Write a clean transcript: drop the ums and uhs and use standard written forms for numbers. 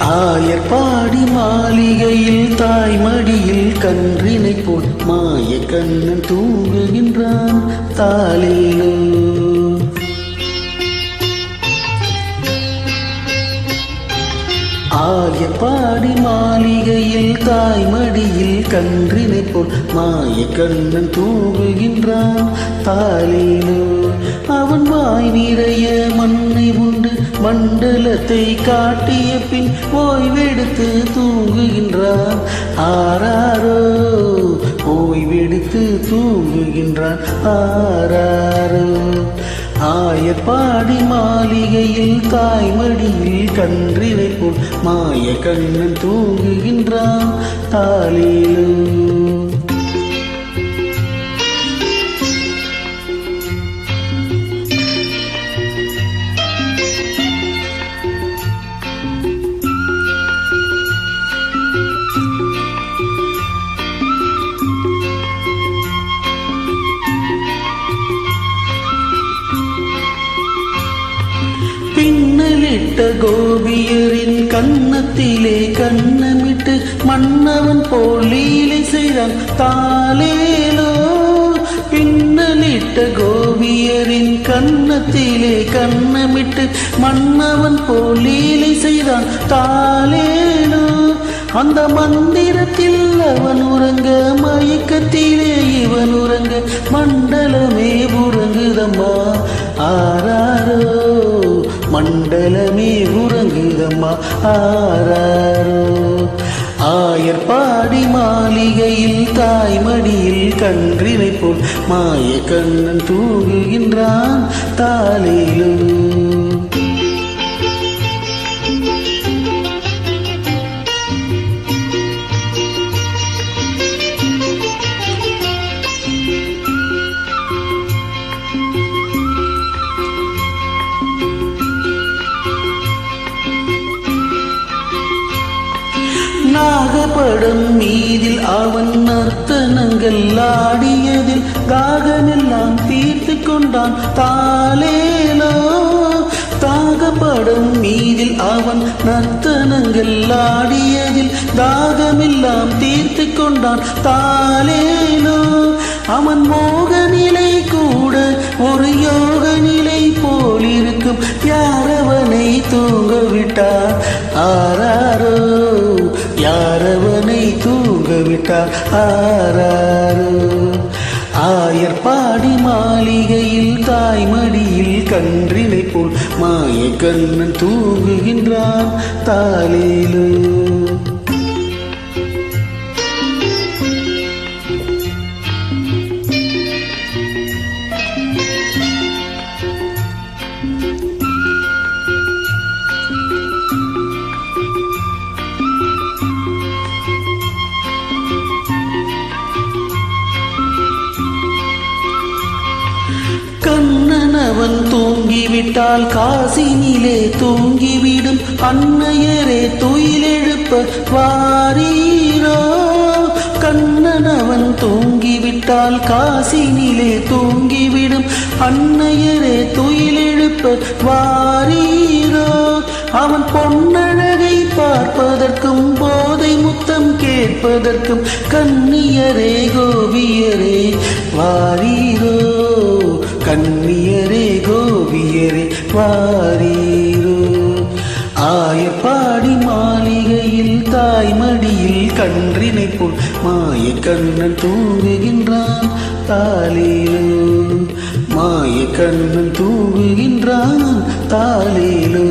ஆயர்பாடி மாளிகையில் தாய்மடியில் கன்றினை போல் மாய கண்ணன் தூங்குகின்றான் தாலேலோ. ஆயர்பாடி மாளிகையில் தாய்மடியில் கன்றினை போல் மாய கண்ணன் தூங்குகின்றான் தாலேலோ. அவன் வாய் நிறைய மண்ணை உண்டு மண்டலத்தை காட்டிய பின் ஓய்வெடுத்து தூங்குகின்றான் ஆராரோ. ஓய்வெடுத்து தூங்குகின்றான் ஆராரோ. ஆயர்பாடி மாளிகையில் தாய்மடியில் கன்றினை போல் மாய கண்ணன் தூங்குகின்றான் தாலேலோ. பின்னலிட்ட கோபியரின் கன்னத்திலே கண்ணமிட்டு மன்னவன் போல் லீலை செய்தான் தாலேலோ. பின்னலிட்ட கோபியரின் கன்னத்திலே கண்ணமிட்டு மன்னவன் போல் லீலை செய்தான் தாலேலோ. அந்த மந்திரத்தில் அவன் உறங்க மயக்கத்திலே இவன் உறங்க மண்டலமே உறங்குதம்மா ஆராரோ. மண்டலமே உறங்குதம்மா ஆராரோ. ஆயர்பாடி மாளிகையில் தாய்மடியில் கன்றினை போல் மாய கண்ணன் தூங்குகின்றான் தாலேலோ. நாகப்படம் மீதில் அவன் நர்த்தனங்கள் ஆடியதில் தாகமெல்லாம் தீர்த்து கொண்டான் தாலேலோ. தாகப்படம் மீதில் அவன் நர்த்தனங்கள் ஆடியதில் தாகமெல்லாம் தீர்த்து கொண்டான் தாலேலோ. அவன் மோக நிலை கூட ஒரு யோக நிலை போல் இருக்கும் யாரவனை தூங்க விட்டார் ஆராரோ. யாரவனை தூங்க விட்டார் ஆராரோ. ஆயர்பாடி மாளிகையில் தாய்மடியில் கன்றினை போல் மாய கண்ணன் தூங்குகின்றான் தாலேலோ. கண்ணனவன் தூங்கிவிட்டால் காசினிலே தூங்கிவிடும் அன்னையரே துயிலெழுப்ப வாரீரோ. கண்ணனவன் தூங்கிவிட்டால் காசினிலே தூங்கிவிடும் அன்னையரே துயிலெழுப்ப வாரீரோ. அவன் பொன்னழகை பார்ப்பதற்கும் போதை முத்தம் கேட்பதற்கும் கன்னியரே கோபியரே வாரீரோ. கன்னியரே கோபியரே வாரீரோ. ஆயர்பாடி மாளிகையில் தாய்மடியில் கன்றினை போல் மாய கண்ணன் தூங்குகின்றான் தாலேலோ. மாய கண்ணன் தூங்குகின்றான் தாலேலோ.